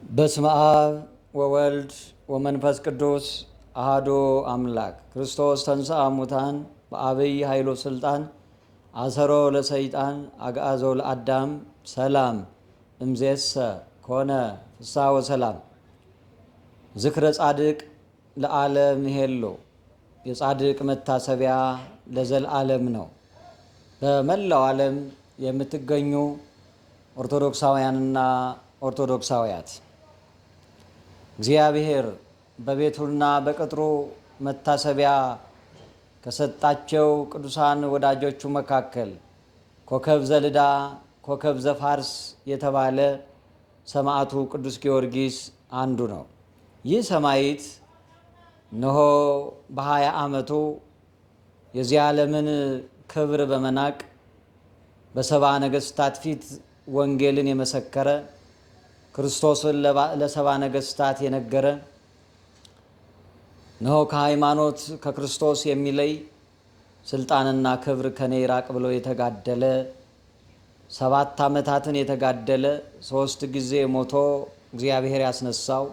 በስመ አብ ወወልድ ወመንፈስ ቅዱስ አሐዱ አምላክ ክርስቶስ ተንሥአ እሙታን በአብይ ኃይሎ ስልጣን አሰሮ ለሰይጣን አግዓዞ ለአዳም ሰላም እምይእዜሰ ኮነ ፍስሐ ወሰላም። ዝክረ ጻድቅ ለዓለም ይሄሎ የጻድቅ መታሰቢያ ለዘላለም ነው። በመላው ዓለም የምትገኙ ኦርቶዶክሳውያንና ኦርቶዶክሳውያት እግዚአብሔር በቤቱና በቅጥሩ መታሰቢያ ከሰጣቸው ቅዱሳን ወዳጆቹ መካከል ኮከብ ዘልዳ ኮከብ ዘፋርስ የተባለ ሰማዕቱ ቅዱስ ጊዮርጊስ አንዱ ነው። ይህ ሰማዕት እነሆ በ20 ዓመቱ የዚህ ዓለምን ክብር በመናቅ በሰባ ነገሥታት ፊት ወንጌልን የመሰከረ ክርስቶስን ለሰባ ነገሥታት የነገረ እነሆ ከሃይማኖት ከክርስቶስ የሚለይ ስልጣንና ክብር ከኔ ይራቅ ብሎ የተጋደለ 7 ዓመታትን የተጋደለ 3 ጊዜ ሞቶ እግዚአብሔር ያስነሳው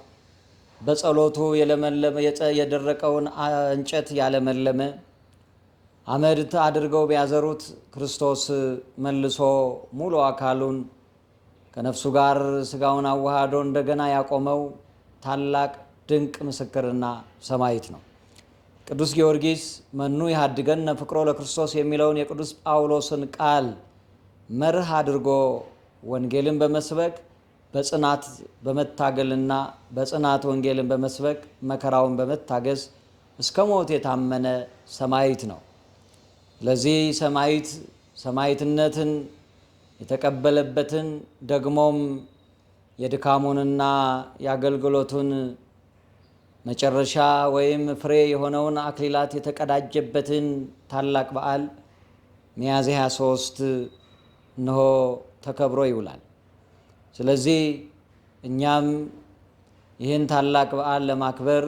በጸሎቱ የለመለመ የደረቀውን እንጨት ያለመለመ አመድ አድርገው ቢያዘሩት ክርስቶስ መልሶ ሙሉ አካሉን ከነፍሱ ጋር ስጋውን አዋሃዶ እንደገና ያቆመው ታላቅ ድንቅ ምስክርና ሰማዕት ነው። ቅዱስ ጊዮርጊስ መኑ ይሃድገነ ፍቅሮ ለክርስቶስ የሚለውን የቅዱስ ጳውሎስን ቃል መርህ አድርጎ ወንጌልን በመስበክ በጽናት በመታገልና በጽናት ወንጌልን በመስበክ መከራውን በመታገስ እስከ ሞት የታመነ ሰማዕት ነው። ለዚህ ሰማዕት ሰማዕትነትን የተቀበለበትን ደግሞም የድካሙንና የአገልግሎቱን መጨረሻ ወይም ፍሬ የሆነውን አክሊላት የተቀዳጀበትን ታላቅ በዓል ሚያዝያ 23 እነሆ ተከብሮ ይውላል። ስለዚህ እኛም ይህን ታላቅ በዓል ለማክበር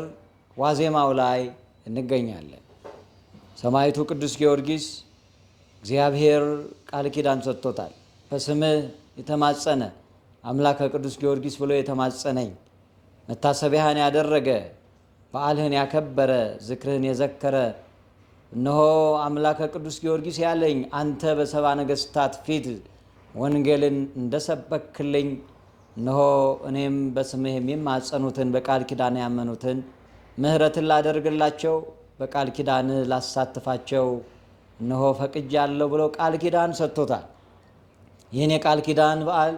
ዋዜማው ላይ እንገኛለን። ሰማዕቱ ቅዱስ ጊዮርጊስ እግዚአብሔር ቃል ኪዳን ሰጥቶታል። በስምህ የተማጸነ አምላከ ቅዱስ ጊዮርጊስ ብሎ የተማጸነኝ መታሰቢያህን ያደረገ በዓልህን ያከበረ ዝክርህን የዘከረ እነሆ አምላከ ቅዱስ ጊዮርጊስ ያለኝ አንተ በሰባ ነገሥታት ፊት ወንጌልን እንደሰበክልኝ እነሆ እኔም በስምህ የሚማጸኑትን በቃል ኪዳን ያመኑትን ምሕረትን ላደርግላቸው በቃል ኪዳን ላሳትፋቸው እነሆ ፈቅጃለሁ ብሎ ቃል ኪዳን ሰጥቶታል። ይህን የቃል ኪዳን በዓል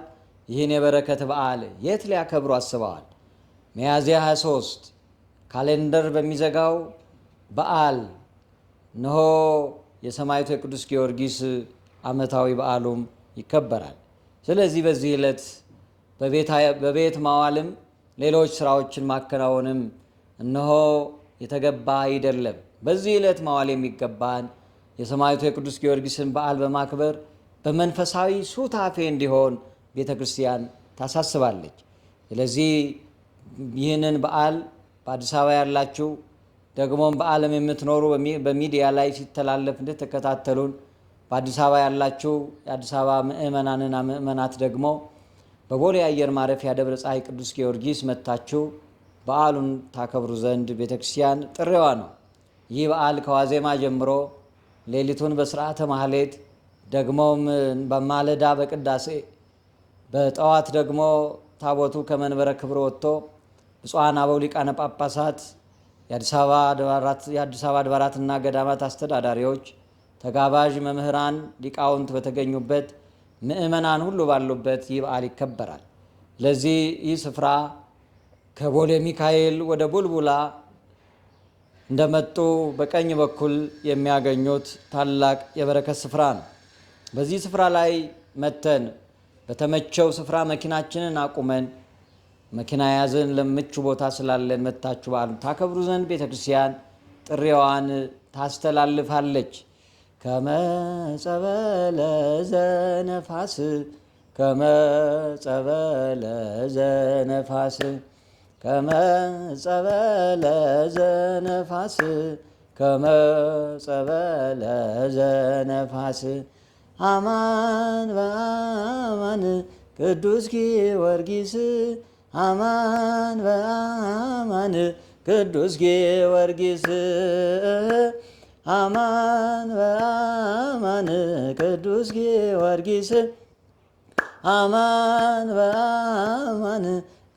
ይህን የበረከት በዓል የት ሊያከብሩ አስበዋል? ሚያዝያ 23 ካሌንደር በሚዘጋው በዓል እነሆ የሰማዕቱ የቅዱስ ጊዮርጊስ ዓመታዊ በዓሉም ይከበራል። ስለዚህ በዚህ ዕለት በቤት ማዋልም ሌሎች ስራዎችን ማከናወንም እነሆ የተገባ አይደለም። በዚህ ዕለት ማዋል የሚገባን የሰማዕቱ የቅዱስ ጊዮርጊስን በዓል በማክበር በመንፈሳዊ ሱታፌ እንዲሆን ቤተ ክርስቲያን ታሳስባለች። ስለዚህ ይህንን በዓል በአዲስ አበባ ያላችሁ ደግሞም በዓለም የምትኖሩ በሚዲያ ላይ ሲተላለፍ እንድትከታተሉን፣ በአዲስ አበባ ያላችሁ የአዲስ አበባ ምእመናንና ምእመናት ደግሞ በቦሌ አየር ማረፊያ ደብረ ፀሐይ ቅዱስ ጊዮርጊስ መጥታችሁ በዓሉን ታከብሩ ዘንድ ቤተ ክርስቲያን ጥሪዋ ነው። ይህ በዓል ከዋዜማ ጀምሮ ሌሊቱን በስርዓተ ማህሌት ደግሞም በማለዳ በቅዳሴ በጠዋት ደግሞ ታቦቱ ከመንበረ ክብር ወጥቶ ብፁዓን አበው ሊቃነ ጳጳሳት የአዲስ አበባ አድባራትና ገዳማት አስተዳዳሪዎች፣ ተጋባዥ መምህራን፣ ሊቃውንት በተገኙበት ምእመናን ሁሉ ባሉበት ይህ በዓል ይከበራል። ለዚህ ይህ ስፍራ ከቦሌ ሚካኤል ወደ ቡልቡላ እንደመጡ በቀኝ በኩል የሚያገኙት ታላቅ የበረከት ስፍራ ነው። በዚህ ስፍራ ላይ መተን በተመቸው ስፍራ መኪናችንን አቁመን መኪና ያዘን ለምቹ ቦታ ስላለን መታችሁ በዓሉን ታከብሩ ዘንድ ቤተ ክርስቲያን ጥሪዋን ታስተላልፋለች። ከመጸበለ ዘነፋስ ከመጸበለ ዘነፋስ ከመጸበለ ዘነፋስ ከመጸበለ ዘነፋስ አማን በአማን ቅዱስ ጊዮርጊስ አማን በአማን ቅዱስ ጊዮርጊስ አማን በአማን ቅዱስ ጊዮርጊስ አማን በአማን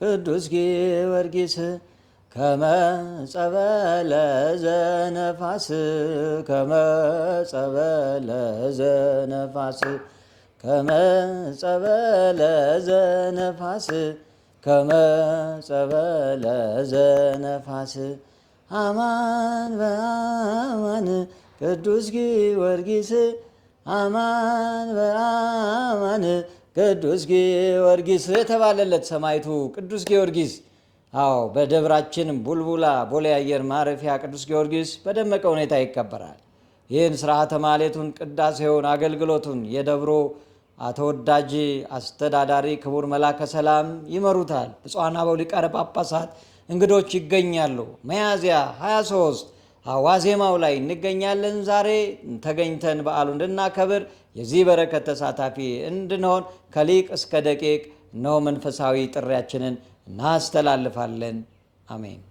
ቅዱስ ጊዮርጊስ ከመ ጸበለ ዘነፋስ ከመ ጸበለ ዘነፋስ ከመ ጸበለ ዘነፋስ ከመ ጸበለ ዘነፋስ አማን በአማን ቅዱስ ጊዮርጊስ አማን በአማን ቅዱስ ጊዮርጊስ የተባለለት ሰማዕቱ ቅዱስ ጊዮርጊስ። አዎ በደብራችን ቡልቡላ ቦሌ አየር ማረፊያ ቅዱስ ጊዮርጊስ በደመቀ ሁኔታ ይከበራል። ይህን ስርዓተ ማህሌቱን፣ ቅዳሴውን፣ አገልግሎቱን የደብሮ ተወዳጅ አስተዳዳሪ ክቡር መላከ ሰላም ይመሩታል። ብፁዓን አበው ሊቃነ ጳጳሳት እንግዶች ይገኛሉ። ሚያዝያ 23 ዋዜማው ላይ እንገኛለን። ዛሬ ተገኝተን በዓሉ እንድናከብር የዚህ በረከት ተሳታፊ እንድንሆን ከሊቅ እስከ ደቂቅ ነው መንፈሳዊ ጥሪያችንን እናስተላልፋለን። አሜን።